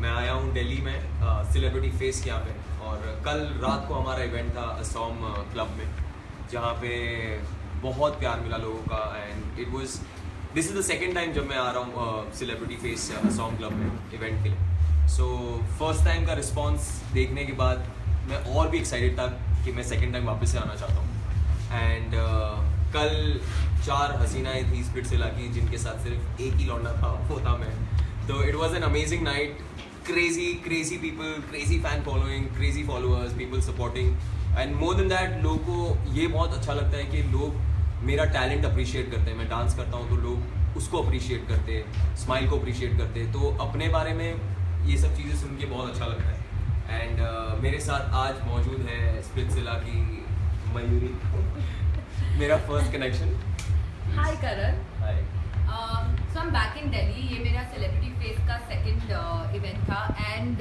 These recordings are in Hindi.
मैं आया हूँ दिल्ली में सेलिब्रिटी फेस के यहाँ पे, और कल रात को हमारा इवेंट था असोम क्लब में, जहाँ पे बहुत प्यार मिला लोगों का। And it was this is the second time जब मैं आ रहा हूँ सेलिब्रिटी फेस असोम क्लब में इवेंट के लिए। सो फर्स्ट टाइम का रिस्पॉन्स देखने के बाद मैं और भी एक्साइटेड था कि मैं सेकेंड टाइम वापस से आना चाहता हूँ। एंड कल 4 हसीनाएँ थी स्प्लिट्सविला की, जिनके साथ सिर्फ एक ही लौंडा था, वो था मैं। तो it was an amazing night, crazy people, crazy fan following, crazy followers, people supporting, and more than that लोगों को ये बहुत अच्छा लगता है कि लोग मेरा टैलेंट अप्रिशिएट करते हैं। मैं डांस करता हूँ तो लोग उसको अप्रिशिएट करते हैं, स्माइल को अप्रिशिएट करते हैं। तो अपने बारे में ये सब चीज़ें सुन के बहुत अच्छा लगता है। एंड मेरे साथ आज मौजूद है स्प्लिट्सविला की मयूरी मेरा first connection. Hi Karan. Hi. So I am back in Delhi. ये मेरा सेलिब्रिटी फेस का सेकंड इवेंट था and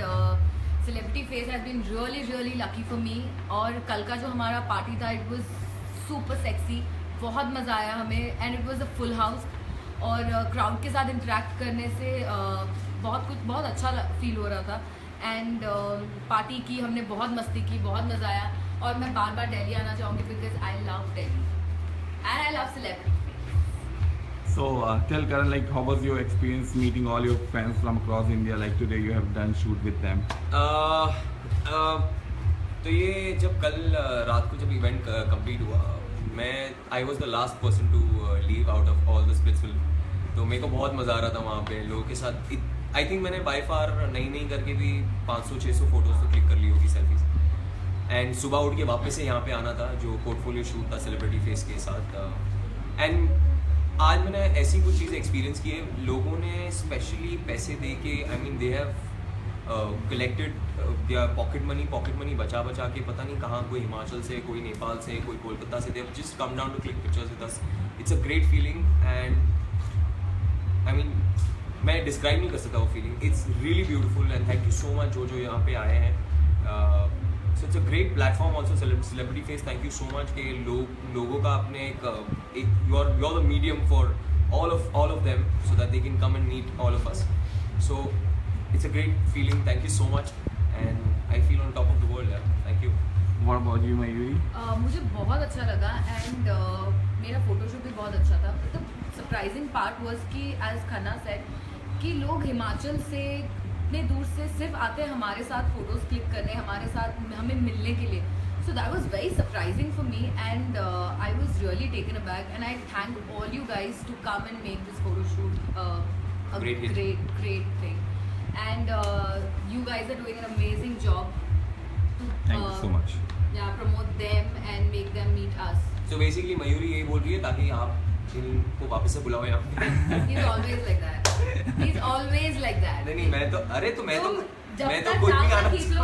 celebrity face has been really lucky for me. और कल का जो हमारा पार्टी था इट वाज सुपर सेक्सी, बहुत मज़ा आया हमें and it was a full house. और क्राउड के साथ इंटरेक्ट करने से बहुत अच्छा फील हो रहा था। एंड पार्टी की हमने, बहुत मस्ती की, बहुत मज़ा आया। और मैं बार बार दिल्ली आना चाहूँगी because I love Delhi and I love celebrity. So tell Karan, like, how was your experience meeting all your friends from across India? Like today you have done shoot with them. तो ये जब कल रात को जब इवेंट कंप्लीट हुआ, I was the last person to leave out of all the Splitsvilla. तो मेरे को बहुत मज़ा आ रहा था वहाँ पे लोगों के साथ। आई थिंक मैंने बाय फार नहीं करके भी 500-600 फोटोज तो क्लिक कर ली होगी, सेल्फीज। एंड सुबह उठ के वापस से यहाँ पे आना था, जो पोर्टफोलियो शूट था सेलिब्रिटी फेस के साथ। एंड आज मैंने ऐसी कुछ चीज़ें एक्सपीरियंस की है, लोगों ने स्पेशली पैसे दे के, I mean they have collected their pocket money बचा के, पता नहीं कहाँ, कोई हिमाचल से, कोई नेपाल से, कोई कोलकाता से, they have just come down to click pictures with us. It's a great feeling and I mean मैं डिस्क्राइब नहीं कर सकता वो feeling. It's really beautiful and thank you so much जो यहाँ पे आए हैं। So it's a great platform also celebrity face. Thank you so much कि लोगों का अपने एक you are the medium for all of them so that they can come and meet all of us. So it's a great feeling. Thank you so much and I feel on top of the world. Yeah. Thank you. What about you, Mayuri? मुझे बहुत अच्छा लगा एंड मेरा फोटोशूट भी बहुत अच्छा था। तो सरप्राइजिंग पार्ट वाज कि एज खन्ना सेड कि लोग हिमाचल से इतने दूर से सिर्फ आते हैं हमारे साथ फोटोज क्लिक करने, हमारे साथ हमें मिलने के लिए। So that was very surprising for me and I was really taken aback and I thank all you guys to come and make this photo shoot a Great hit. great thing. And you guys are doing an amazing job to Thank you so much. promote them and make them meet us. So basically Mayuri यही बोल रही है ताकि आप इनको वापस से बुलाओ यहाँ पे। He's always like that. He's always like that. नहीं मैं तो जब मैं तो तक खुद भी टांग आना खींच लो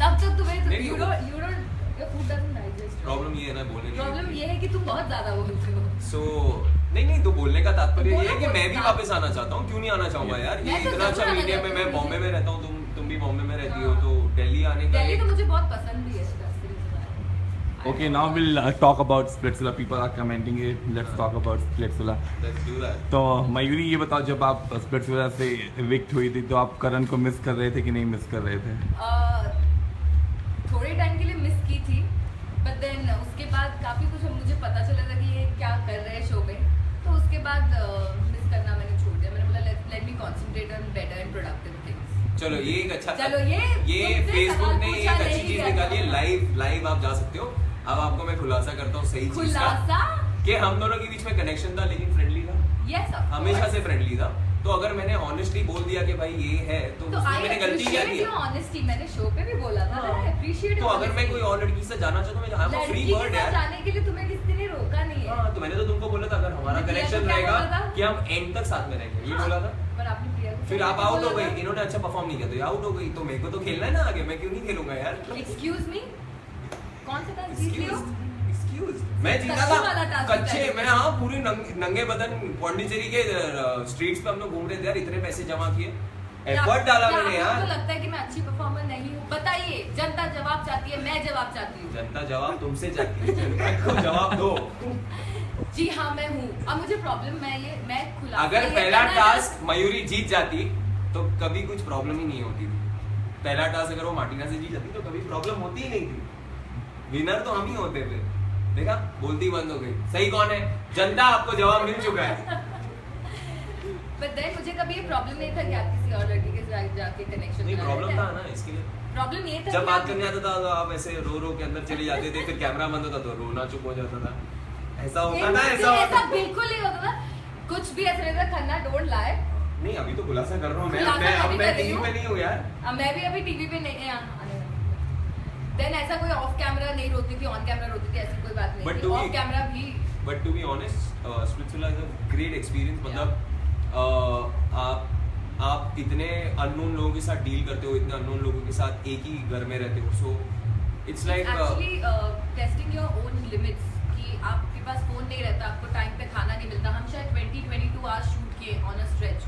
तब तक तुम्हें नहीं, you don't your food doesn't digest. Problem ये है ना बोलने की। प्रॉब्लम ये है कि तुम बहुत ज्यादा बोलते हो। सो नहीं तो बोलने का तात्पर्य ये है कि बोलो, मैं भी हाँ। वापस आना चाहता हूँ। क्यों नहीं आना चाहूँगा यार, ये मैं तो इतना अच्छा जरूर आना मीडियम है। चाहती मैं हूँ। बॉम्बे में रहता हूँ, तुम भी बॉम्बे में रहती हो, हाँ। तो दिल्ली आने का दिल्ली एक तो मुझे बहुत पसंद भी है। that's the reason why. Okay, now we'll talk about Splitsvilla. People are commenting it. Let's talk about Splitsvilla. Let's do that. तो मयूरी ये बताओ, जब आप स्प्लिट्सविला से इविक्ट हुई थी तो आप करण को मिस कर रहे थे कि नहीं मिस कर रहे थे? थोड़े टाइम के लिए मिस की थी बट देन उसके बाद काफ़ी कुछ मुझे पता चला था कि ये क्या कर रहे हैं शो में। तो उसके बाद मिस करना मैंने छोड़ दिया। मैंने बोला let me concentrate on better and productive things. चलो ये एक अच्छा, चलो ये तुमसे फेसबुक सवाल ने पूछा एक अच्छी नहीं चीज गया निकाली है। था। लाइव आप जा सकते हो। अब आपको मैं खुलासा करता हूँ सही चीज का, खुलासा कि हम दोनों के बीच में कनेक्शन था लेकिन फ्रेंडली था, यस हमेशा से फ्रेंडली था। तो अगर मैंने ऑनेस्टली बोल दिया कि भाई ये है तो उसमें मैंने गलती क्या की है? ऑनेस्टी मैंने शो पे भी बोला था। I appreciate. तो अगर मैं कोई और लड़की से जाना चाहता हूँ, मैं फ्री लड़की बर्ड के साथ यार। जाने के लिए तुम्हें किसी ने रोका नहीं है। हाँ, तो मैंने तो तुमको बोला था अगर हमारा प्रिया को कनेक्शन क्या रहेगा बोला था? कि हम एंड तक साथ में रहेंगे, ये बोला था। पर आपने प्रिया को फिर क्या आप आउट हो बोला गई, था? इन्होंने अच्छा परफॉर्म नहीं किया तो ये आउट हो गई। तो मेरे को तो खेलना है ना आगे, मैं क्यों नहीं खेलूंगा यार? एक्सक्यूज मी, कौन सा टास्क जीत लियो? एक्सक्यूज मैं जीता कच्चे वाला था टास्क कच्चे। जीता है। मैं हाँ पूरे नंगे बदन पौंडीचेरी के स्ट्रीट्स पे हम लोग घूम रहे थे यार, इतने पैसे जमा किए, एफर्ट डाला मैंने यार। आपको लगता है कि मैं अच्छी परफॉर्मर नहीं हूँ? बताइए, जनता जवाब चाहती है, मैं जवाब चाहती हूँ। जनता जवाब तुमसे चाहती है, जनता को जवाब दो। जी हाँ मैं हूँ। अब मुझे प्रॉब्लम मैं खुला अगर पहला टास्क मयूरी जीत जाती तो कभी कुछ प्रॉब्लम ही नहीं होती थी। पहला टास्क अगर वो मार्टिना से जीत जाती तो कभी प्रॉब्लम होती ही नहीं थी। विनर तो हम ही होते थे। देखा, बोलती बंद हो गई। सही कौन है? जनता, आपको जवाब मिल चुका है। But then मुझे कभी ये प्रॉब्लम नहीं था कि आप किसी और लड़की के साथ जाके कनेक्शन नहीं, प्रॉब्लम था ना, इसके लिए प्रॉब्लम ये था जब कि बात आप- करने आता था तो आप ऐसे रो के अंदर चले जाते थे, फिर कैमरा बंद होता तो रोना चुप हो जाता था। ऐसा होता था, ऐसा होता ऐसा बिल्कुल नहीं होता था। कुछ भी ऐसा नहीं था। Khanna don't lie. नहीं, अभी तो खुलासा कर रहा हूँ मैं। खुलासा मैं भी मैं कर रही टीवी हूँ। पे नहीं हूँ यार। मैं भी अभी टीवी पे नहीं देन ऐसा कोई ऑफ कैमरा नहीं रोती थी, ऑन कैमरा रोती थी, ऐसी कोई बात नहीं But थी। to ऑफ be- कैमरा भी but to be honest, spiritual is a great experience. मतलब आप इतने अननोन लोगों के साथ डील करते हो, इतने अननोन लोगों के साथ एक ही घर में रहते हो, so it's like actually testing your own limits कि आपके पास फोन नहीं रहता, आपको टाइम पे खाना नहीं मिलता। हम शायद 20-22 आवर्स शूट किए ऑन अ स्ट्रेच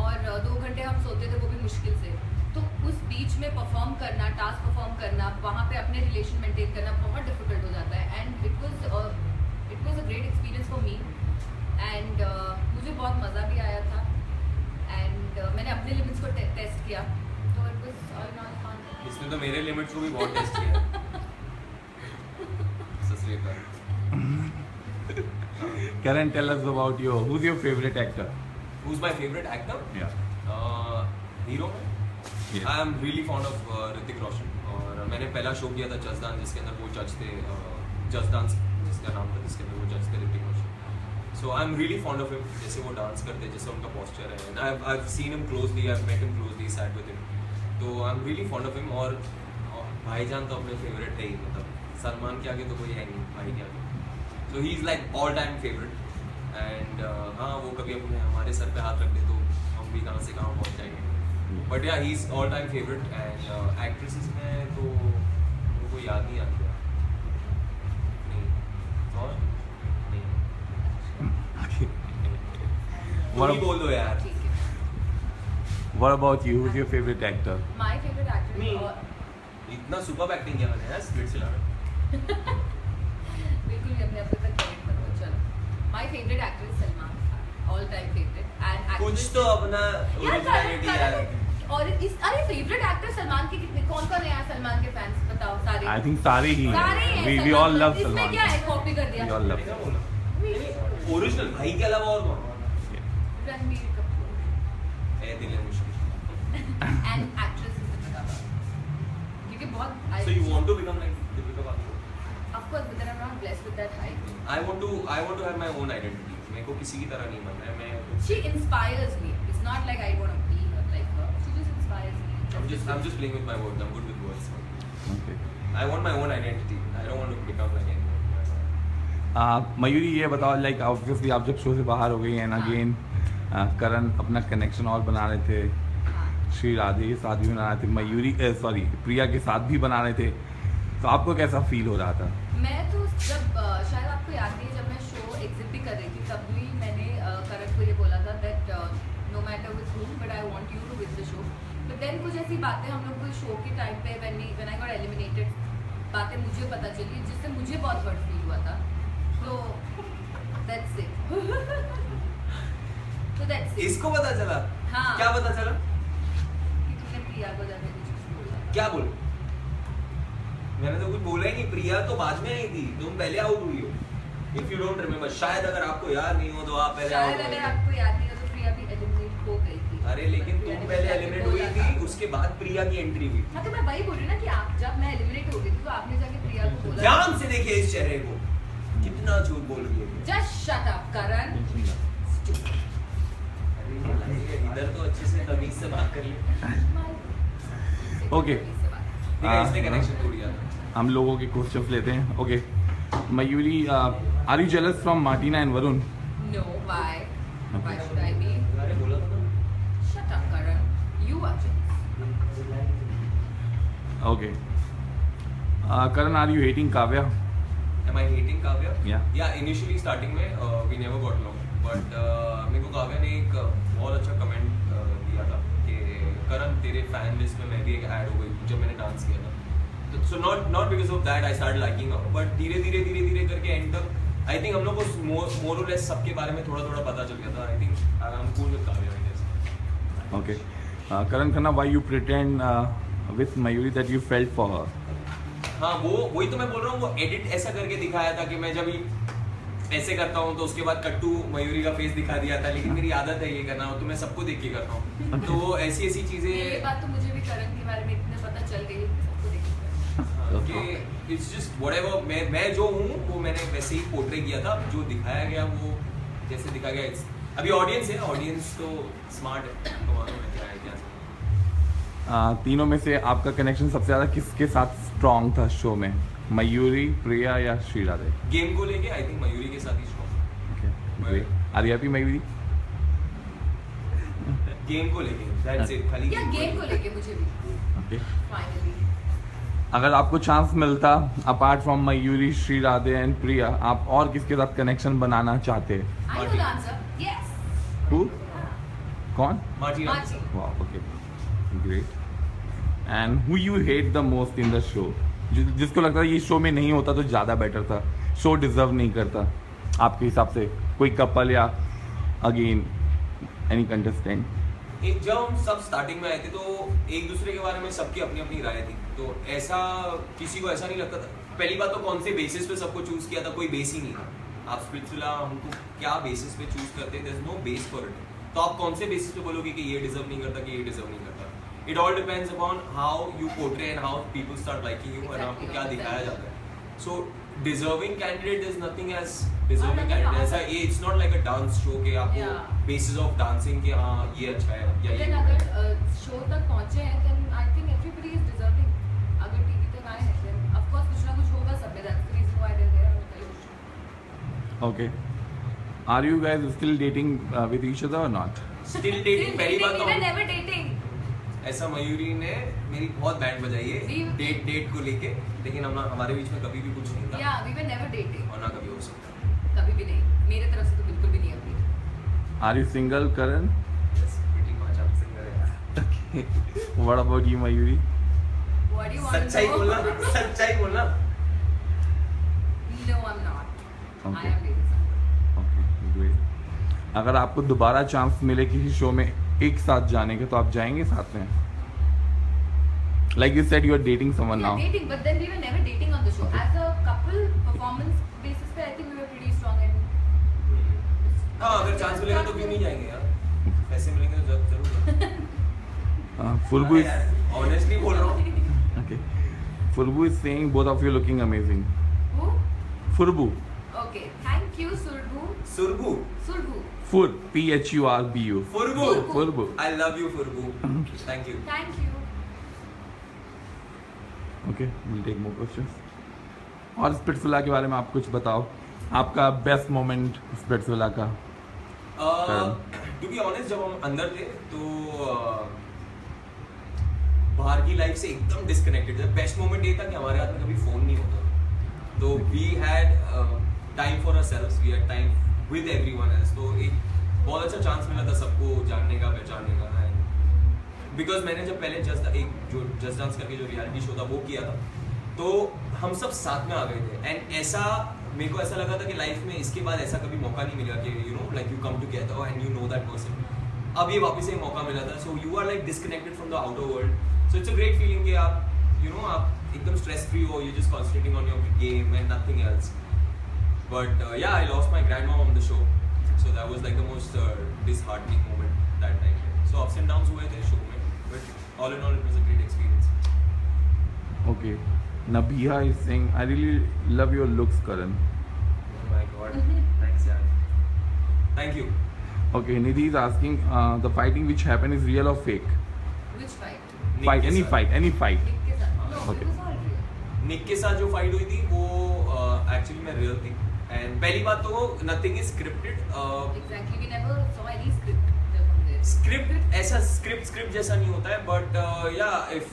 और 2 घंटे हम सोते थे, वो भी मुश्किल से। तो उस बीच में परफॉर्म करना, टास्क परफॉर्म करना, वहाँ पे अपने रिलेशन मेंटेन करना बहुत डिफिकल्ट हो जाता है। And it was a great experience for me and मुझे बहुत मज़ा भी आया था एंड मैंने अपने लिमिट्स को टेस्ट किया, तो it was all in all fun. इसने तो मेरे लिमिट्स को भी बहुत टेस्ट किया है। ससुरे का। Karan, tell us about who's your favorite actor? Who's my favorite actor? Yeah. Hero में Yes. I am really fond of Hrithik Roshan. और मैंने पहला शो किया था जस्ट डांस, जिसके अंदर वो जज थे, जस्ट डांस जिसका नाम था, जिसके अंदर वो जज थे Hrithik Roshan. So I am really fond of him, जैसे वो डांस करते, जैसे उनका पोस्चर है। And I have seen him closely, I have met him closely, sat with him, तो I am really fond of him. और भाईजान तो अपने फेवरेट है ही, मतलब सलमान के आगे तो कोई है नहीं भाई के आगे। So he is like all time favourite. And हाँ, वो कभी अपने हमारे सर पे हाथ रख दे तो हम भी कहाँ से कहाँ पहुँच जाएंगे। बट या he is all time favourite. And actresses में तो मुझको याद नहीं आती है। नहीं, और नहीं, तुम ही बोल दो यार। ठीक है। What about you? Who's your favorite actor? My favourite actor Me. और इतना सुपर एक्टिंग किया मैंने यार स्प्लिट से लड़ा। बिल्कुल भी अपने आप पे करेक्ट करो। चलो, my favourite actor is Salman Khan, all time favourite. And कुछ तो अपना ओरिजिनलिटी यार। और इस अरे फेवरेट एक्टर सलमान के कितने कौन है यार? सलमान के फैंस बताओ सारे। I think सारे ही हैं. सारे ही हैं We Salman all love Khan. इसमें Salman. क्या है? कॉपी कर दिया। We all love. क्या बोला? ओरिजिनल भाई के अलावा और कौन? रणबीर कपूर ए दिल है मुश्किल। And actress is Deepika Padukone, क्योंकि बहुत So you want to become like Deepika Padukone? of course but then I'm not blessed with that height. I want to have my own identity. मेरे को किसी की तरह नहीं बनना है। मैं She inspires me. It's not like I want to be her like her. She just inspires me. I'm just playing with my words. I'm good with words. Okay. I want my own identity. I don't want to become like anyone. Mayuri, ये बताओ, लाइक ऑब्वियसली आप जब शो से बाहर हो गई एंड अगेन करण अपना कनेक्शन और बना रहे थे, हाँ. श्री राधे के साथ भी बना रहे थे, मयूरी सॉरी प्रिया के साथ भी बना रहे थे, तो आपको कैसा फील हो रहा था? मैं तो जब शायद आपको याद नहीं है, जब मैं शो एग्जिट भी कर रही थी तब भी मैंने करण को ये बोला था that no matter with whom but I want you to win the show. But then कुछ ऐसी बातें हम लोग को शो के टाइम पे व्हेन आई गॉट एलिमिनेटेड बातें मुझे पता चली, जिससे मुझे बहुत हर्ट फील हुआ था। तो दैट्स इट। तो दैट्स इट इसको पता चला? हाँ। क्या पता चला? कि तुमने प्रिया को जाके कुछ बोला। क्या बोल? मैंने तो कुछ बोला ही नहीं। प्रिया तो बाद में आई थी, तुम पहले आउट हुई हो। इफ यू डोंट रिमेम्बर, शायद अगर आपको याद नहीं हो तो आप पहले शायद आउट अगर हुए। आपको याद नहीं हो तो प्रिया भी एलिमिनेट हो गई थी। अरे लेकिन तुम पहले एलिमिनेट हुई थी, उसके बाद प्रिया की एंट्री हुई। हाँ, तो मैं वही बोल रही हूँ ना कि आप जब मैं एलिमिनेट हो गई थी तो आपने जाके प्रिया को बोला। ध्यान से देखिए इस चेहरे को, कितना झूठ बोल रही है। जस्ट शट अप करण। अरे इधर तो अच्छे से तमीज से बात कर ले। Okay. देखा, इसने कनेक्शन तोड़ दिया था। हम लोगों के क्वेश्चंस लेते हैं। Okay Mayuri, are you jealous from Martina and Varun? No, why? Why should I be? अरे बोला था ना। Shut up, Karan. You are jealous. Okay Karan, are you hating Kavya? Am I hating Kavya? Yeah. Yeah, initially starting में we never got along, but मेरे को काव्या ने एक बहुत अच्छा कमेंट दिया था कि करण तेरे फैन लिस्ट में मैं भी एक ऐड हो गई जब मैंने डांस किया था। तो not because of that I started liking her, but धीरे धीरे करके एंड तक आई थिंक हम लोग को more or less सबके बारे में थोड़ा पता चल गया था। I think I'm cool with Kavya, I guess. Okay Karan Khanna, why you pretend with Mayuri that you felt for her? हाँ वही तो मैं बोल रहा हूँ, वो एडिट ऐसा करके दिखाया था कि मैं जब ऐसे करता हूँ तो उसके बाद कट्टू मयूरी का फेस दिखा दिया था, लेकिन मेरी आदत है ये करना, तो मैं सबको देख के करता हूँ, तो वो ऐसी चीजें। ये बात तो मुझे भी करण के बारे में इतने पता चल गई, सबको देख के कि इट्स जस्ट व्हाटएवर, मैं जो हूँ वो मैंने वैसे ही पोर्ट्रे किया था, जो दिखाया गया वो जैसे दिखा गया। अभी ऑडियंस है, ऑडियंस तो स्मार्ट है, तो मालूम है क्या है क्या। तीनों में से आपका कनेक्शन सबसे ज़्यादा किसके साथ स्ट्रॉन्ग था शो में? मयूरी, प्रिया या श्री राधे? गेम को लेके आई थिंक मयूरी के साथ ही strong. Okay, are you happy Mayuri? Game को लेके, दैट्स इट, खाली या गेम को लेके मुझे भी ओके। फाइनली। अगर आपको चांस मिलता apart from Mayuri, Shri Radhe and Priya, आप और किसके साथ कनेक्शन बनाना चाहते हैं? I know the answer, yes. Who? कौन? Marty. Wow, okay, great. And who you hate the most in the show? जिसको लगता है ये शो में नहीं होता तो ज़्यादा बेटर था, शो डिजर्व नहीं करता आपके हिसाब से, कोई कपल या अगेन एनी कंटेस्टेंट? जब हम सब स्टार्टिंग में आए थे तो एक दूसरे के बारे में सबकी अपनी अपनी राय थी, तो ऐसा किसी को ऐसा नहीं लगता था। पहली बात तो कौन से बेसिस पे सबको चूज किया था, कोई बेस ही नहीं था। आप स्पिरिचुअला हमको क्या बेसिस पे चूज करते हैं, there is no base for it. तो आप कौन से बेसिस पे बोलोगे कि ये डिजर्व नहीं करता, कि ये डिजर्व नहीं करता? It all depends upon how you portray and how people start liking you, और आपको क्या दिखाया जाता है। So deserving candidate is nothing as deserving candidate. ऐसा ये it's not like a dance show कि आपको बेसिस ऑफ डांसिंग कि हाँ ये अच्छा है या ये। अगर शो तक पहुंचे हैं then I think everybody is deserving. अगर टीवी तक आए हैं देन ऑफ कोर्स कुछ ना कुछ होगा सब में, that's the reason why they are there on television. Okay. Are you guys still dating with each other or not? Still dating. पहली बात तो नेवर डेटिंग। ऐसा मयूरी ने मेरी बहुत बैंड बजाई है डेट को लेके, लेकिन हमारे बीच में कभी भी कुछ नहीं था। या वी वर नेवर डेटिंग, और ना कभी हो सकता। कभी भी नहीं, मेरे तरफ से तो बिल्कुल भी नहीं अभी। Are you single, Karan? Yes, pretty much I'm single है। Okay. What about you, Mayuri? What do you want to सच्चाई know? बोलना, सच्चाई बोलना। No, I'm not. Okay. I am dating someone. Okay, great. अगर आपको दोबारा चांस मिले किसी शो में एक साथ जाने के, तो आप जाएंगे साथ में? Like you said, you are dating someone We now. are dating, but then we were never dating on the show. As a couple, performance basis पे I think we were pretty strong and हाँ, अगर चांस मिलेगा तो क्यों नहीं जाएंगे यार? पैसे मिलेंगे तो जरूर। Furbu is ऑनेस्टली बोल रहा हूँ। okay. Furbu is saying both of you looking amazing. Who? Furbu. Okay, thank you, Surbu. सुरभू। Surbu. Fur. Phurbu. फुरबू। Furbu. I love you फुरबू। Thank you। Thank you. Okay, we'll take more questions. और स्पिट्सविला के बारे में आप कुछ बताओ, आपका बेस्ट मोमेंट स्पिट्सविला का। टू बी ऑनेस्ट, जब हम अंदर थे तो बाहर की लाइफ से एकदम डिस्कनेक्टेड थे। बेस्ट मोमेंट ये था कि हमारे हाथ में कभी फोन नहीं होता, तो we had time for ourselves, we had time with everyone else. तो एक बहुत अच्छा चांस मिला था सबको जानने का, पहचानने का। बिकॉज मैंने जब पहले जस्ट डांस करके जो रियलिटी शो था वो किया था, तो हम सब साथ में आ गए थे। एंड ऐसा मेरे को ऐसा लगा था कि लाइफ में इसके बाद ऐसा कभी मौका नहीं मिला कि you know like you come together and you know that person. अब ये वापस एक मौका मिला था, so you are like disconnected from the outer world. So it's a great feeling कि आप यू नो आप एकदम स्ट्रेस फ्री हो, you just concentrating on your game and nothing else. But yeah I lost my grandmom on the show, so that was like the most disheartening moment that time. So ups and downs हुए थे शो में, but all in all it was a great experience. Okay. Nabiha is saying, I really love your looks, Karan. Oh my god. Thanks yaar. Thank you. Okay, Nidhi is asking, the fighting which happened is real or fake? Which fight? Nick Fight, के any साथ- fight, any fight. Nick के साथ? No, Okay. it was all real. निक के साथ जो फाइट हुई थी वो एक्चुअली में रियल थी। एंड पहली बात तो nothing is scripted. Exactly. We never saw any script from there. Script ऐसा स्क्रिप्ट जैसा नहीं होता है, बट या if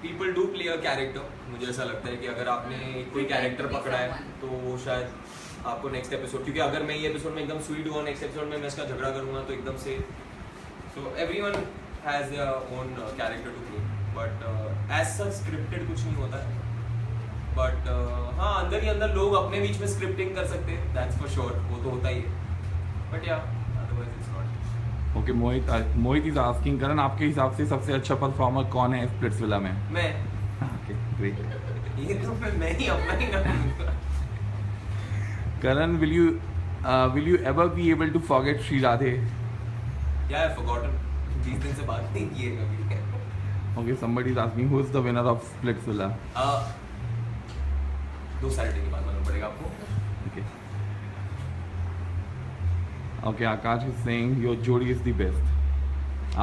people do play a character, मुझे ऐसा लगता है कि अगर आपने कोई कैरेक्टर पकड़ा है तो वो शायद आपको नेक्स्ट एपिसोड, क्योंकि अगर मैं ये एपिसोड में एकदम स्वीट हुआ, नेक्स्ट एपिसोड में मैं इसका झगड़ा करूंगा तो एकदम से, so everyone has their own character to play, but as such scripted कुछ नहीं होता है। बट हाँ, अंदर ही अंदर लोग अपने बीच में स्क्रिप्टिंग कर सकते हैं, दैट्स फॉर श्योर, वो तो होता ही है। But yeah otherwise it's not. Okay, Mohit is asking Karan, आपके हिसाब से सबसे अच्छा परफॉर्मर कौन है स्प्लिट्सविला में? मैं ओके ग्रेट। ये तो मैं ही अपना ही ना करण, will you ever be able to forget Shri Radhe? Yeah, I've forgotten 20 दिन से बात नहीं की है कभी। Okay, somebody is asking who is the winner of Splitsvilla? 2 Saturday के बाद मालूम पड़ेगा आपको। Okay. Okay, Akash is saying your जोड़ी is the best.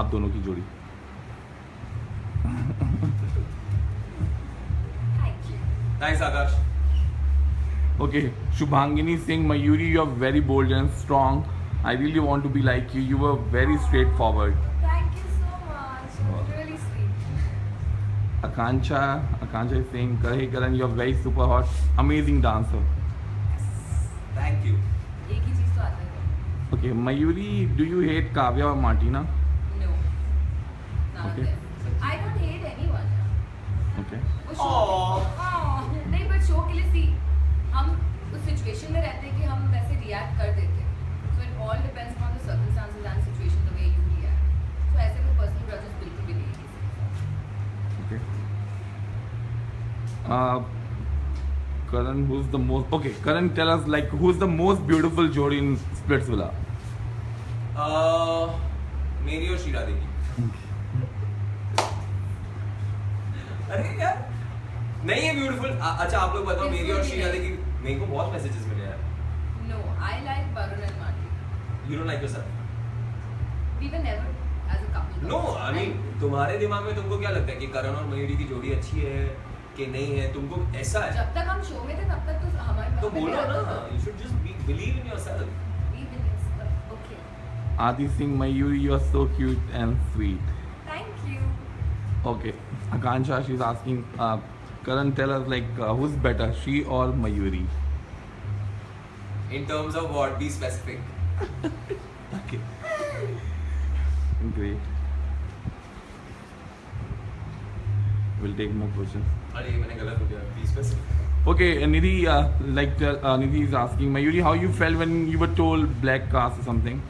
आप दोनों की जोड़ी। Thanks Akash. Okay, Shubhangini saying Mayuri, you are very bold and strong. I really want to be like you. You were very straightforward. Thank you so much. Really sweet. Akanksha is saying Karan, you are very super hot, amazing dancer. Thank you। एक ही चीज तो आता है। Okay, Mayuri, do you hate Kavya or Martina? No. None of Okay. them. I don't hate anyone. Okay. वो show नहीं, but show के लिए सी हम उस सिचुएशन में रहते हैं कि हम वैसे रिएक्ट कर देते हैं। So it all depends on the circumstances and situation the way you react. So ऐसे कोई personal grudges बिल्कुल भी नहीं है किसी के साथ। Okay. Karan, who's the most? Okay, Karan, tell us like who's the most beautiful जोड़ी in Splitsvilla? मेरी और शीरा दी की। अरे यार नहीं है ब्यूटीफुल। अच्छा आप लोग बताओ, मेरी और शीरा दी की मेरे को बहुत मैसेजेस मिले यार। No, I like Varun and Marty. You don't like yourself? We were never as a couple. No, I mean तुम्हारे दिमाग में तुमको क्या लगता है कि करण और मयूरी की जोड़ी अच्छी है कि नहीं है? तुमको ऐसा है जब तक हम शो में थे तब तक तो हमारे तो हमें बोलो भी आता ना, था। you should just believe in yourself। We believe, okay. Adi Singh, Mayuri, you are so cute and sweet. Thank you. Okay, Akansha, she's asking, Karan, tell us like who's better, she or Mayuri? In terms of what? Be specific। Okay. Great. We'll take more questions. अरे ये मैंने गलत हो गया। Be specific। Okay, Nidhi, Nidhi is asking, Mayuri, how you felt when you were told black cast or something?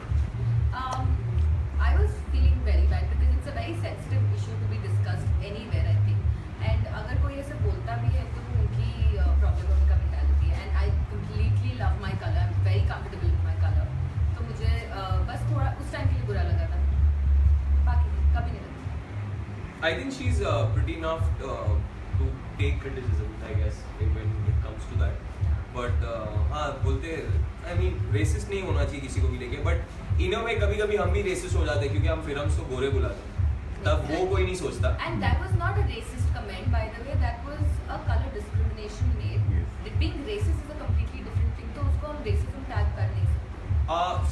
I was feeling very bad because it's a very sensitive issue to be discussed anywhere, I think. And अगर कोई ऐसे बोलता भी है तो वो उनकी प्रॉब्लम है, उनका mentality है। And I completely love my color. I'm very comfortable with my color. तो मुझे बस थोड़ा उस टाइम के लिए बुरा लगा था। बाकी कभी नहीं लगा। I think she's pretty enough to take criticism, I guess, when it comes to that. But हाँ बोलते, I mean racist नहीं होना चाहिए किसी को भी लेके, but in a way कभी-कभी हम भी racist हो जाते हैं क्योंकि हम फिल्म्स को गोरे बुलाते हैं। तब वो कोई नहीं सोचता। And that was not a racist comment, by the way. That was a color discrimination made. Yes. Being racist is a completely different thing. तो उसको हम racism tag कर नहीं सकते।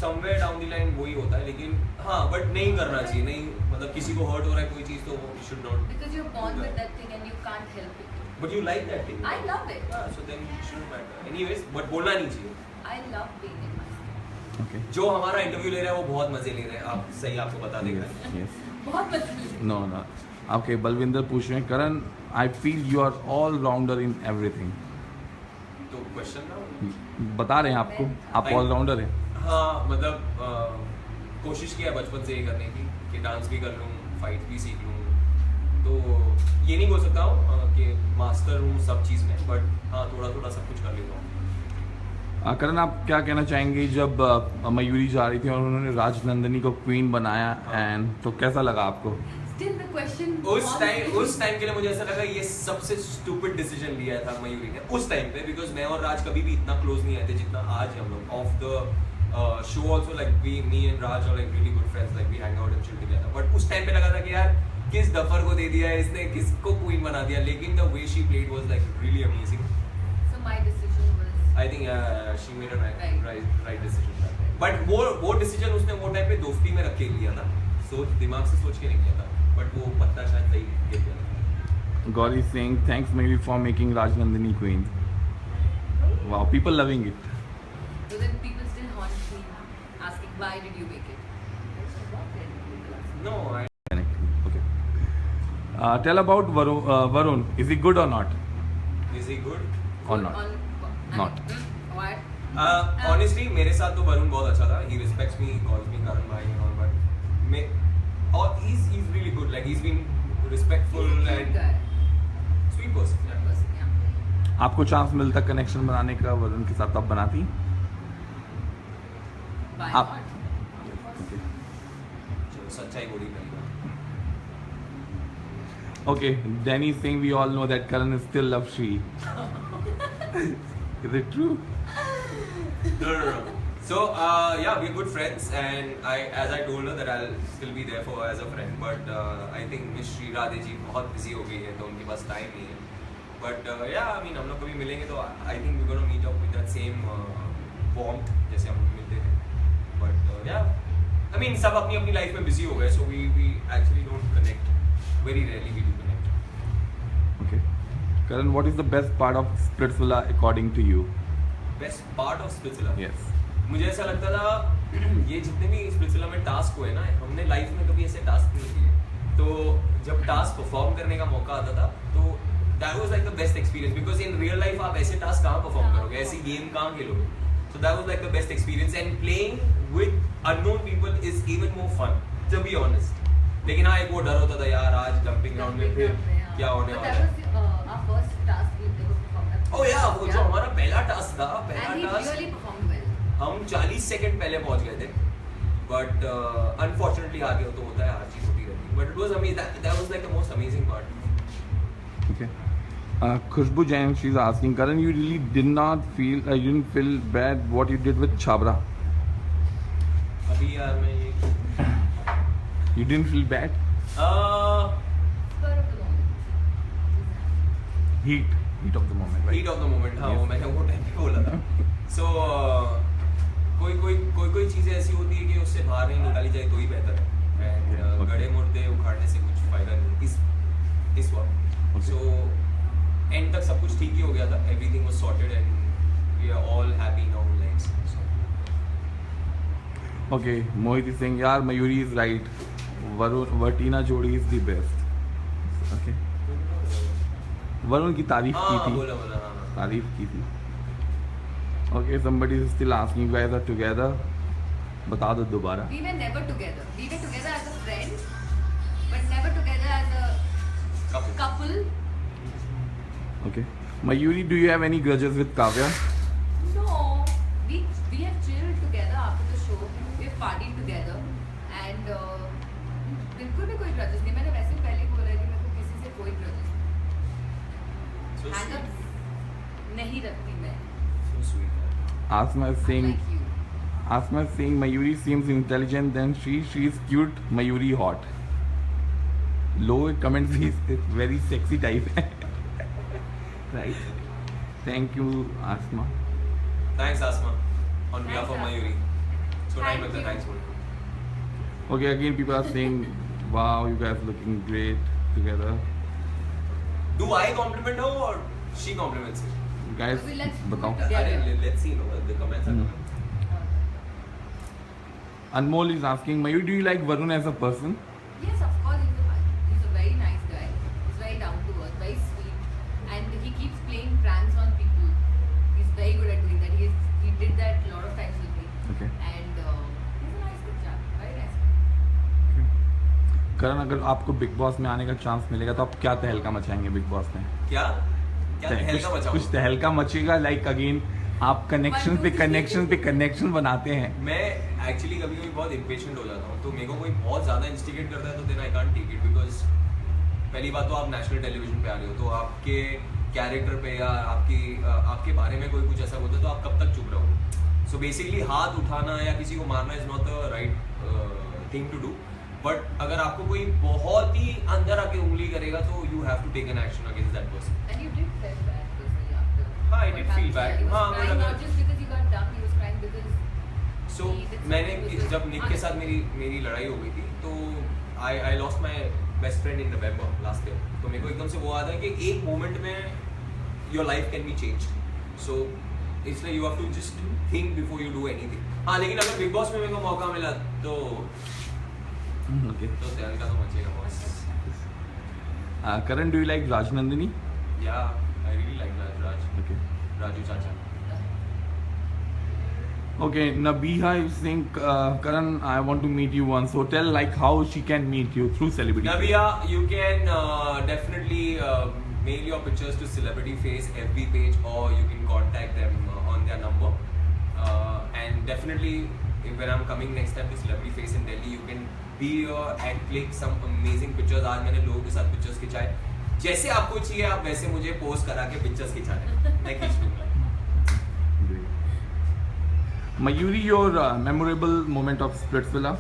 somewhere down the line वही होता है, लेकिन हाँ बट नहीं करना चाहिए। नहीं मतलब किसी को हर्ट हो रहा है कोई चीज़ तो वो should not। Because you're born with that thing and you can't help it. But you like that thing। I love it. Yeah, so then it shouldn't matter। Anyways, but बोलना नहीं चाहिए। I love being in my skin. Okay. जो हमारा इंटरव्यू ले रहा है वो बहुत मजे ले रहे हैं। आप सही आपको बता देगा। Yes, yes. बहुत पसंद। No, no. Okay, Balvinder पूछ रहे हैं, Karan, I feel you are all rounder in everything. तो क्वेश्चन ना बता रहे हैं आपको, आप I- ऑल राउंडर हैं। हाँ मतलब कोशिश किया बचपन से ये करने की कि डांस भी कर लूँ, फाइट भी सीख लूँ। तो ये नहीं बोल सकता हूँ कि मास्टर हूँ सब चीज़ में, बट हाँ थोड़ा थोड़ा सब कुछ कर लेता हूँ। करण, आप क्या कहना चाहेंगे जब मयूरी जा रही थी और उन्होंने राजनंदिनी को क्वीन बनाया एंड तो कैसा लगा आपको? Still the question. उस टाइम के लिए मुझे ऐसा लगा ये सबसे स्टूपिड डिसीजन लिया था मयूरी ने उस टाइम पे, बिकॉज मैं और राज कभी भी इतना क्लोज नहीं आए थे जितना आज हम लोग। Off the show also like me and Raj are like really good friends, like we hang out and chill together. But उस टाइम पे लगा था कि यार किस डफर को दे दिया है इसने, किसको क्वीन बना दिया, लेकिन the way she played was like really amazing. So my decision was. I think she made a right decision. But वो डिसीजन उसने वो टाइम पे दोस्ती में रख के लिया था, सोच दिमाग से सोच के नहीं किया था, बट वो पत्ता शायद सही गिर गया था। Gauri saying thanks Mayuri for making Rajnandini queen. Wow, people loving it. So then people still haunt me, asking why did you make it? I said, what did people ask? No, Okay. Tell about Varun. Is he good or not? is he good? Or not? Not. What? Honestly मेरे साथ तो वरुण बहुत अच्छा था। He respects me, he calls me Karan bhai and all, but or he's really good. Like he's been respectful He's a cute and guy. sweet person. Yeah. Person, yeah. आपको चांस मिलता कनेक्शन बनाने का वरुण के साथ, आप बनाती? Why आप- not? चलो सच्चाई बोली पहली बार. Okay, Danny is saying we all know that Karan is still love Shri. Is it true? No. So yeah, we're good friends, and as I told her that I'll still be there for her as a friend. But I think Miss Shri Radhe ji बहुत busy हो गई है, तो उनके पास time नहीं है. But yeah, I mean हम लोग कभी मिलेंगे तो I think we're gonna meet up with that same warmth जैसे हम लोग मिलते थे. But yeah, I mean सब अपनी अपनी life में busy हो गए, so we actually don't connect. Very rarely we do connect. Okay. Karan, what is the best part of Splitsvilla according to you? Best part of Splitsvilla. Yes. मुझे ऐसा लगता था ये जितने भी स्प्लिट्सविला में टास्क हुए ना, हमने लाइफ में कभी ऐसे टास्क नहीं किए. तो जब टास्क परफॉर्म करने का मौका आता था तो that was like the best experience, because in real life आप ऐसे टास्क कहाँ परफॉर्म करोगे, ऐसी गेम कहाँ खेलोगे. So that was like the best experience, and playing with unknown people is even more fun, to be honest. लेकिन हाँ, एक वो डर होता था यार, आज डंपिंग ग्राउंड में फिर क्या होने वाला है. Our first task we ever performed. ओह या, वो जो हमारा पहला टास्क था, पहला And he task really performed well. हम 40 सेकंड पहले पहुंच गए थे, बट अनफॉर्चुनेटली आगे तो होता है, हर चीज होती रहती है. But it was amazing, that was like the most amazing part. Okay. Khushbu Jain, she's asking, Karan, you really you didn't feel bad what you did with Chhabra. अभी यार मैं ये You didn't feel bad? Spur of the moment. Heat of the moment, right? Heat of the moment, हाँ, Yes. वो मैंने वो टाइम पे बोला था. सो कोई चीजें ऐसी होती है कि उससे बाहर नहीं निकाली जाए तो ही बेहतर है. And Okay. गड़े मुर्दे उखाड़ने से कुछ फायदा नहीं इस वक्त. Okay. सो एंड तक सब कुछ ठीक ही हो गया था, everything was sorted and we are all happy now likes. Okay, Mohit is saying, yaar, Mayuri is right. Vartina Jodi is the best. Okay. Varun की तारीफ की हाँ थी. बोला हाँ. तारीफ की थी. Okay, somebody is still asking, you guys are together. बता दो दोबारा. We were never together. We were together as a friend, but never together as a couple. Okay. Mayuri, do you have any grudges with Kavya? No, we have chilled together after the show. We have partied together, and बिल्कुल भी कोई grudges नहीं. मैंने वैसे पहले बोला है कि मेरे को किसी से कोई grudges So नहीं. sweet. Hang-ups नहीं रखती मैं. So sweet. Asma is saying, Like you. Asma is saying Mayuri seems intelligent than she is cute, Mayuri hot. Low comments is very sexy type. Right. Thank you, Asma. Thanks Asma on behalf of Thanks, Mayuri. So Thank time लगता है, you. thanks बोलो. Okay, again people are saying, wow, you guys looking great together. Do I compliment her or she compliments me? Guys, Okay, let's do बताओ. it together. अरे let's see, no, the comments are Hmm. Anmol is asking, Mayuri, do you like Varun as a person? Yes, of course. He's a very nice guy. He's very down to earth, very sweet, and he keeps playing pranks on people. He's very good at doing that. He did that a lot of times with me, Okay. and he's a nice good chap. Very nice guy. करण, अगर आपको बिग बॉस में आने का चांस मिलेगा तो आप क्या तहलका मचाएंगे बिग बॉस में? क्या तहलका कुछ बचाओ. तहलका मचेगा, लाइक अगेन आप कनेक्शन पे कनेक्शन बनाते हैं. मैं एक्चुअली कभी कभी बहुत इम्पेशेंट हो जाता हूँ, तो मेरे को कोई बहुत ज़्यादा इंस्टिगेट करता है तो then I can't take it, because पहली बात तो आप नेशनल टेलीविजन पे आ रहे हो, तो आपके कैरेक्टर पे या आपके बारे में कोई कुछ ऐसा बोलता है तो आप कब तक चुप रहोगे. सो बेसिकली हाथ उठाना या किसी को मारना is not the right thing to do. But अगर आपको कोई बहुत ही अंदर आके उंगली करेगा तो you have to take an action against that person. And you did feel bad personally after. हाँ, I what did feel happened. bad. He was हाँ, crying मतलब- not just because he got dumped. He was crying because so he did मैंने something which was जब निक के साथ मेरी लड़ाई हो गई थी तो आई lost my best friend in November last year. तो मेरे को एकदम से वो आता है कि एक मोमेंट में your life can be change. So इसलिए you have to just think before you do anything. हाँ, लेकिन अगर बिग बॉस में मेरे को मौका मिला तो Okay. तहलका तो मचेगा boss. Karan, do you like Rajnandini? Yeah I really like Raj Okay. Raju चाचा. Okay, Nabiha is saying, Karan, I want to meet you once. So tell like how she can meet you through celebrity. Navia, you can definitely mail your pictures to Celebrity Face FB page, or you can contact them on their number. And definitely, when I'm coming next time to Celebrity Face in Delhi, you can be here and click some amazing pictures. आज मैंने लोगों के साथ pictures खिंचाए. जैसे आपको चाहिए आप वैसे मुझे पोस्ट करा के pictures खिंचाने. मैं खींच दूँगा. Mayuri, your memorable moment of Splitsvilla?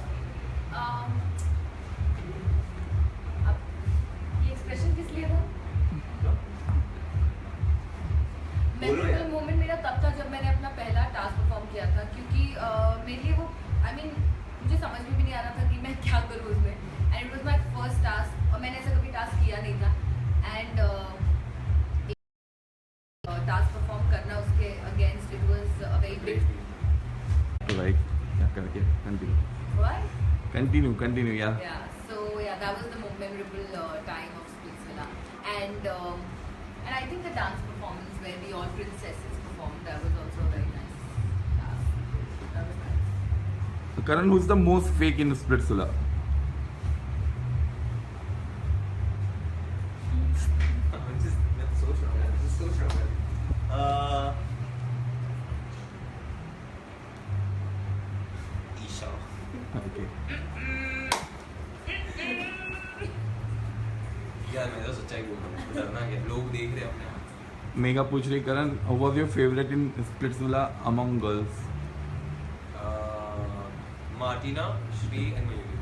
अब ये एक्सप्रेशन किस लिए था? मेमोरेबल मोमेंट मेरा तब था जब मैंने अपना पहला टास्क परफॉर्म किया था, क्योंकि मेरे लिए वो मुझे समझ में भी नहीं आ रहा था कि मैं क्या करूँ उसमें, and it was my first task और मैंने ऐसा कभी टास्क किया नहीं था, एंड टास्क परफॉर्म करना उसके against it was a very big Like, yeah, continue. What? Continue, yeah. Yeah, so yeah, that was the memorable time of Splitsvilla, and I think the dance performance where the all princesses performed, that was also very nice. That was nice. Karan, who's the most fake in Splitsvilla? मैं सोच रहा हूँ. ईशा. Okay. यार मैं तो सच्चाई बोल रहा हूँ. डरना क्या? लोग देख रहे हैं अपने आप. Mega पूछ रही Karan, who was your favorite in Splitsvilla among girls? Martina, Shri, and Mayuri.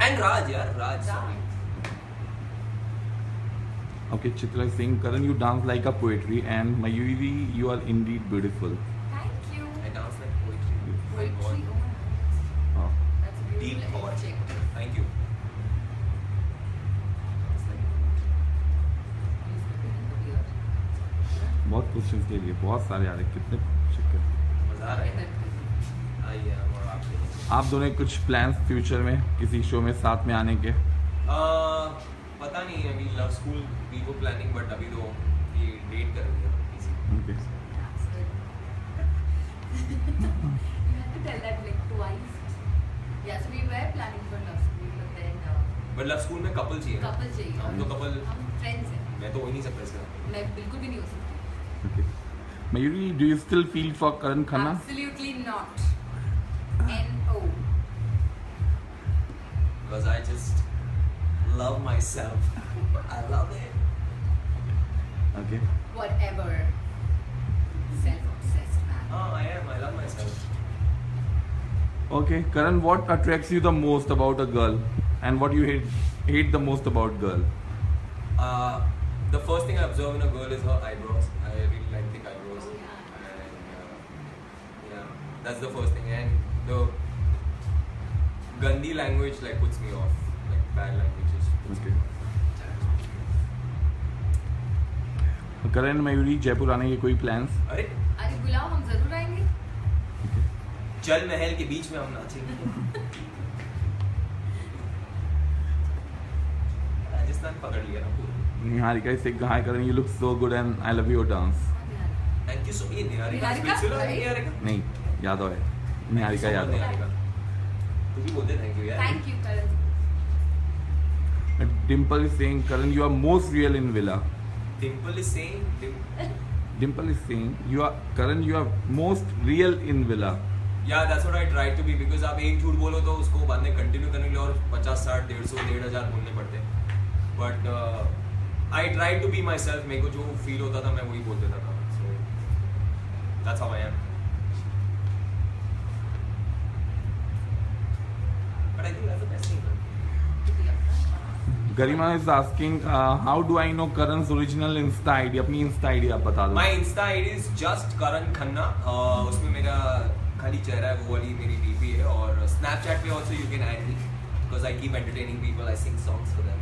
And Raj, yaar. Raj, sorry. Okay, Chitra is saying, Karan, you dance like a poetry, and Mayuri, you are indeed beautiful. Thank you. I dance like poetry. Poetry, My oh God. my God. Oh. That's a Deep beautiful thought. check. Thank you. It's like बहुत क्वेश्चंस ले लिए, बहुत सारे आ रहे, कितने शिक्के. मजा आ रहा है. आइए हम और आपके. आप दोनों के कुछ प्लान्स फ्यूचर में किसी शो में साथ में आने के? पता नहीं. अभी लव स्कूल वी वो प्लानिंग, बट अभी तो ये डेट कर रही है किसी. Okay. You had to tell that like twice. Yes, we were planning for love school, but then but love school में कपल चाहिए. couple चाहिए. हम तो कपल. हम friends हैं. मैं तो हो ही नहीं सकता इसका. मैं बिल्कुल भी नहीं हो सकती. Okay. Mayuri, do you still feel for Karan Khanna? Absolutely not. No. Because I just love myself. I love it. Okay. Whatever. Self-obsessed man. I am. I love myself. Okay, Karan, what attracts you the most about a girl, and what you hate the most about girl? The first thing I observe in a girl is her eyebrows. I really like thick eyebrows. Oh, yeah. And yeah, that's the first thing. And the gandhi language like puts me off. Like bad languages. Okay. Karan, Mayuri, Jaipur आने के कोई plans? अरे अरे बुलाओ, हम जरूर आएंगे. जल महल के बीच में हम नाचेंगे. राजस्थान पकड़ लिया ना पूरा. Niharika is saying, hi Karan, you look so good and I love your dance. Thank you so much. ये निहारिका निहारिका? स्पेशल है. Right? निहारिका. नहीं, यादव है. निहारिका यादव. निहारिका. तू भी बोलते थैंक यू यार. Thank you, Karan. Dimple is saying, Karan, you are most real in Villa. Dimple is saying. Dimple is saying, Karan, you are most real in Villa. Yeah, that's what I try to be, because आप एक झूठ बोलो तो उसको बाद में कंटिन्यू करने के लिए और 50, 60, 150, 1,500 बोलने पड़ते हैं. But I try to be myself. मेरे को जो फील होता था मैं वही बोल देता था. So that's how I am. But I think that's the best thing. Garima is asking, how do I know Karan's original Insta ID? अपनी Insta ID आप बता दो. My Insta ID is just Karan Khanna. उसमें मेरा खाली चेहरा है, वो वाली मेरी DP है. और Snapchat पे also you can add me because I keep entertaining people. I sing songs for them.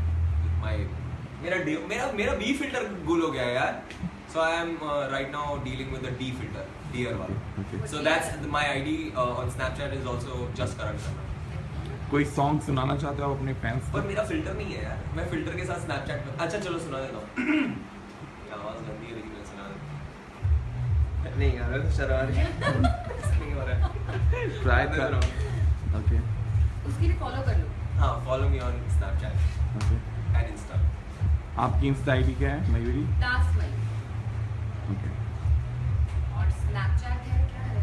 मेरा B filter गुल हो गया है यार. So I am right now dealing with the D filter, dear वाला. Okay. So that's my ID on Snapchat is also just Karan Khanna. कोई सॉन्ग सुनाना चाहते हो आप अपने फैंस को? पर मेरा फिल्टर नहीं है यार. मैं फिल्टर के साथ Snapchat पे. अच्छा चलो सुना देता हूँ. आवाज गंदी है लेकिन मैं सुना देता हूँ. नहीं यार शरार नहीं हो रहा है ट्राई कर ओके उसके लिए फॉलो कर लो. हाँ follow me on Snapchat okay and Insta आपकी इंस्टा आईडी क्या है मयूरी टास्क में ओके और स्नैपचैट है क्या है?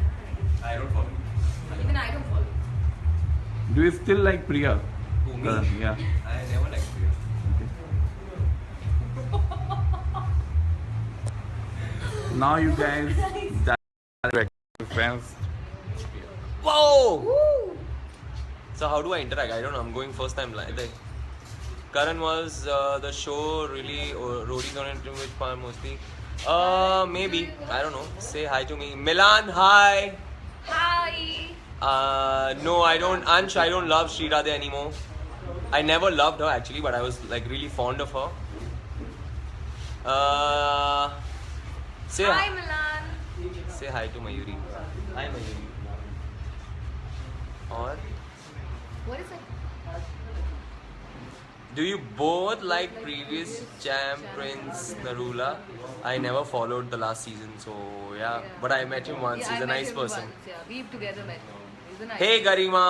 I don't follow even I don't follow. Do you still like Priya Who, me? या I never liked you. now you guys friends Whoa! So how do I interact? I don't know. I'm going first time live. Karan was the show really roadies on it which part mostly? Maybe I don't know. Say hi to me. Milan, hi. Hi. No, I don't. Ansh, I don't love Sri Radhe anymore. I never loved her actually, but I was like really fond of her. Say Hi Milan. Say hi to Mayuri. Hi Mayuri. Or What is it? do you both like previous champ Prince Narula? I never followed the last season, so yeah. But I met him once. Yeah, He's I a met nice him person. once, yeah. We've together met him. He's a nice Hey Garima,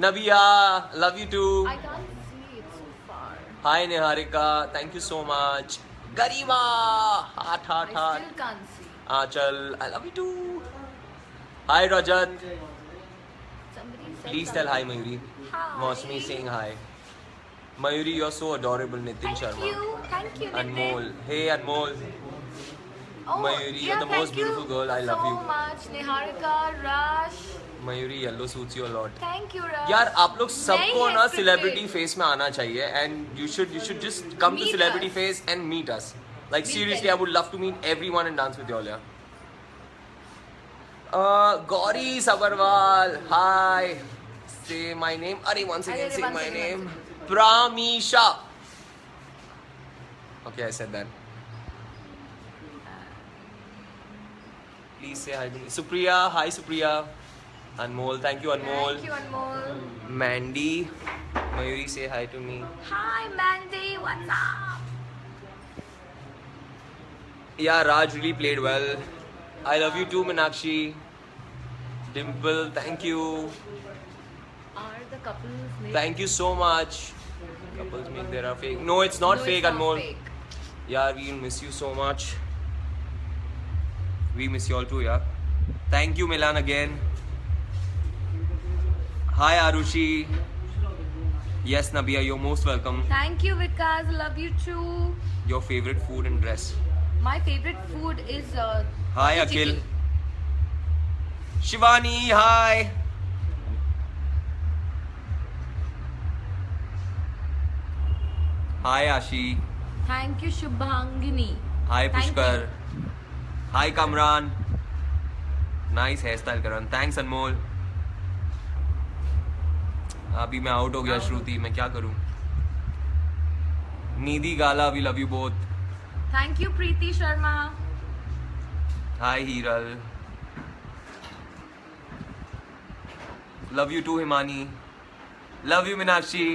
Nabia, love you too. I can't see it so far. Hi Niharika, thank you so much. Garima, heart, heart, I heart. still can't see. Achal, I love you too. Hi Rajat, Somebody said please tell hi Mayuri. Hi. Mosmi saying hi. Mayuri, you're so adorable. Nitin Thank Sharma. you. Thank you, Nitin. Anmol. Hey Anmol. Oh, Mayuri, you're the thank most beautiful girl. I love so you. much. Niharika, Rash. Mayuri, yellow suits you a lot. Thank you, Rash. यार आप लोग सबको नहीं ना है सेलिब्रिटी scripted. फेस में आना चाहिए and you should just come to Meet celebrity us. Face and meet us like Meet seriously us. I would love to meet everyone and dance with you all यार Gauri Sabharwal hi say my name अरे once again अरे, say once my again, name once again. Pramisha okay I said that please say hi to me Supriya hi Supriya Anmol thank you Anmol Thank you, Anmol. Mandy Mayuri say hi to me Hi, Mandy. What's up? yeah Raj really played well I love you too Meenakshi Dimple thank you Are the couples made? thank you so much couples make there are fake no it's not No, fake it's not Anmol fake. yeah we miss you so much we miss you all too yeah thank you Milan again hi Arushi yes Nabia you're most welcome Thank you, Vikas. Love you too. your favorite food and dress My favorite food is hi butter Akhil chicken. Shivani hi hi Ashi Thank you, Shubhangini. hi Thank Pushkar you. hi Kamran nice hairstyle Karan thanks Anmol अभी मैं आउट हो गया श्रुति मैं क्या करूं Nidhi Gala we love you both Thank you, Preeti Sharma. Hi Hiral love you too Himani love you Meenakshi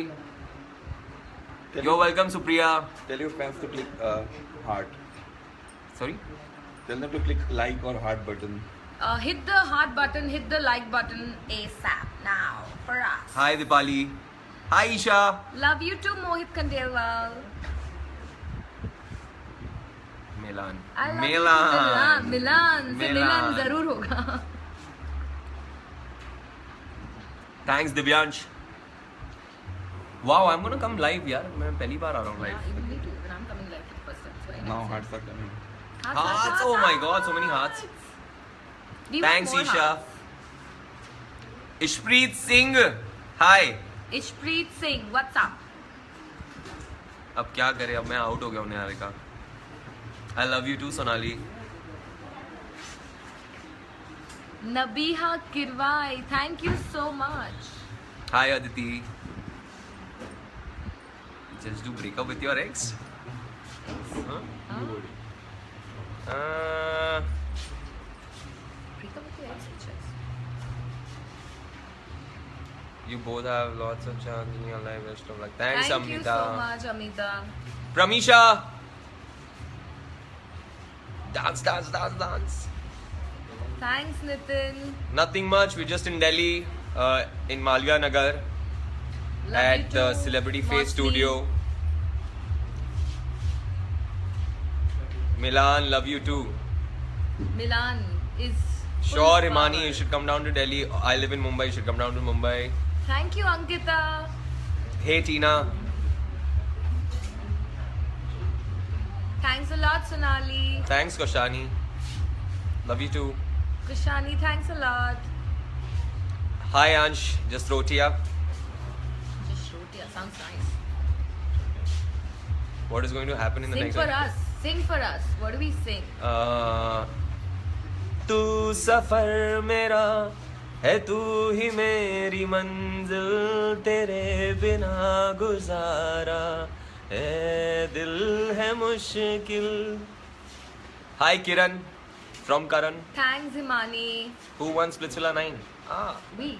you're welcome Supriya tell your fans to click heart sorry tell them to click like or heart button Hit the heart button, hit the like button ASAP now for us. hi Dipali hi Isha Love you too, Mohit Khandelwal. Milan I love Milan you too, Milan. से Milan. मिलन जरूर होगा. thanks Divyansh wow I'm gonna come live यार मैं पहली बार आ रहा हूँ Yeah, live even me too. When I'm coming live for the first time. So now hearts are coming hearts oh my god so many hearts Do you thanks want more Isha hearts? Ishpreet Singh hi Ishpreet Singh, what's up? अब क्या करें अब मैं आउट हो गया हूँ Niharika I love you too Sonali Nabiha Kirwai, thank you so much. Hi Aditi just do breakup with your ex Break up with your ex, which ex? you both have lots of chance in your life best of luck thanks Thank you Amrita so much, Amita. Pramisha dance dance dance dance Thanks, Nitin. Nothing much. We're just in Delhi, in Malviya Nagar, Love you at the too. Celebrity Face Mostly. Studio. Milan, love you too. Milan is. full Sure, of Himani, power. you should come down to Delhi. I live in Mumbai. You should come down to Mumbai. Thank you, Ankita. Hey, Tina. Thanks a lot, Sonali. Thanks, Koshani. Love you too. Kushani, thanks a lot. Hi, Ansh. Just wrote you up. Just wrote it. Sounds nice. What is going to happen in the Sing next for us. Sing for us. What do we sing? तू सफर मेरा है, तू ही मेरी मंजिल, तेरे बिना गुजारा है दिल है मुश्किल. Hi Kiran from Karan. Thanks, Himani. Who won Splitsvilla 9? We.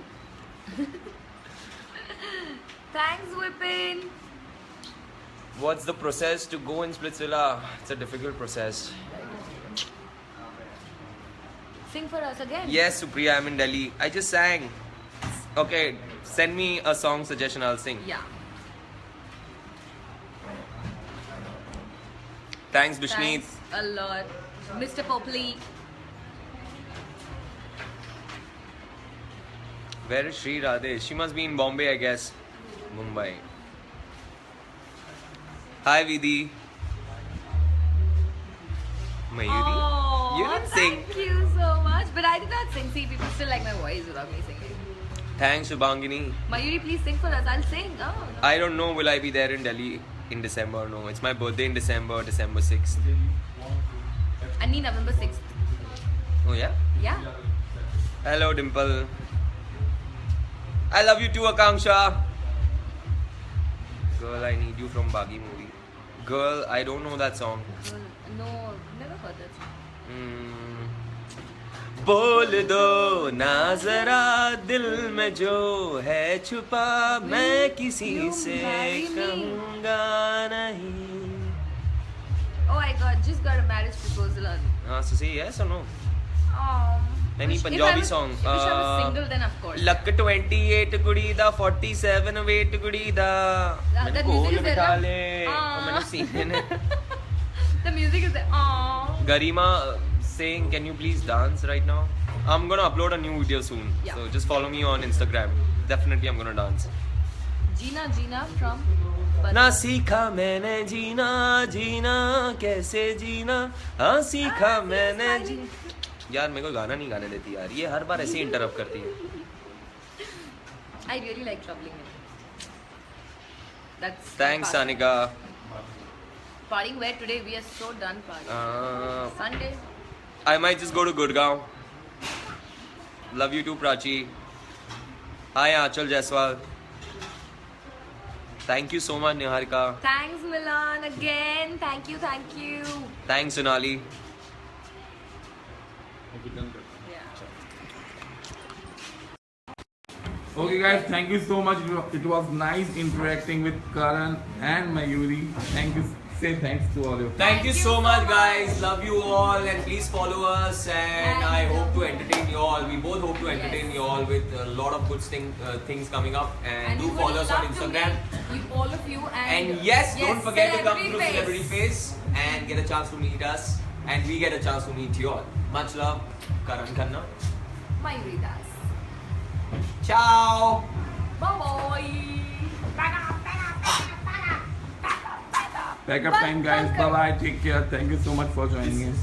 Thanks, Vipin. What's the process to go in Splitsvilla? It's a difficult process. Sing for us again. Yes, Supriya, I'm in Delhi. I just sang. Okay, send me a song suggestion, I'll sing. Yeah. Thanks, Bishneet. Thanks a lot. Mr. Popley. Where is Sri Radhe? She must be in Bombay, I guess. Mumbai. Hi, Vidhi. Mayuri. Oh, You didn't sing. Thank you so much. But I did not sing. See, people still like my voice without me singing. Thanks, Shubhangini. Mayuri, please sing for us. I'll sing. Oh, no. I don't know, will I be there in Delhi in December or no? It's my birthday in December, December 6th. I need November 6th. Oh, yeah? Yeah. Hello, Dimple. I love you too, Akanksha. Girl, I Need You from Bagi movie. Girl, I don't know that song. No, never heard that song. बोल दो ना जरा दिल में जो है छुपा, मैं किसी you से marry me? कहूँगा नहीं. Oh, I just got a marriage proposal on. So say yes or no? Oh. Any Punjabi song? If I was single, then of course. ਲੱਕ 28 ਕੁੜੀ ਦਾ 47 weight ਕੁੜੀ ਦਾ that ਮੈਨੂੰ music ਕੋਲ is there, ਬਿਠਾ no? ਲੈ ਉਹ ਮੈਨੂੰ ਸੀਨੇ ਨੇ. The music is there. Aww. Garima saying, can you please dance right now? I'm gonna upload a new video soon. Yeah. So just follow me on Instagram. Definitely I'm gonna dance. Gina from. ना सीखा मैंने जीना, जीना कैसे जीना, हाँ सीखा मैंने यार मेरे को गाना नहीं गाने देती यार, ये हर बार ऐसे इंटरप्ट करती है. I really like troubling it. That's. Thanks fast. Sanika. Partying where today? We are so done partying. Sunday. I might just go to Gurgaon. Love you too, Prachi. Hi, Achal Jaiswal. Thank you so much, Niharika. Thanks, Milan, again. Thank you, thank you. Thanks, Sonali. Yeah. Okay, guys, thank you so much. It was nice interacting with Karan and Mayuri. Thank you. Say thanks to all of you. Thank you so much, guys. Love you all, and please follow us. And I hope to entertain you all. We both hope to entertain you all with a lot of good things coming up. And do you follow would us on love to Instagram. meet you, all of you. And yes, don't forget to come Celebrity to Face. Celebrity Face and get a chance to meet us. And we get a chance to meet you all. Much love, Karan Khanna. Mayuri Das. Ciao. Bye bye. Pack up time, guys. Bye bye. Take care. Thank you so much for joining us.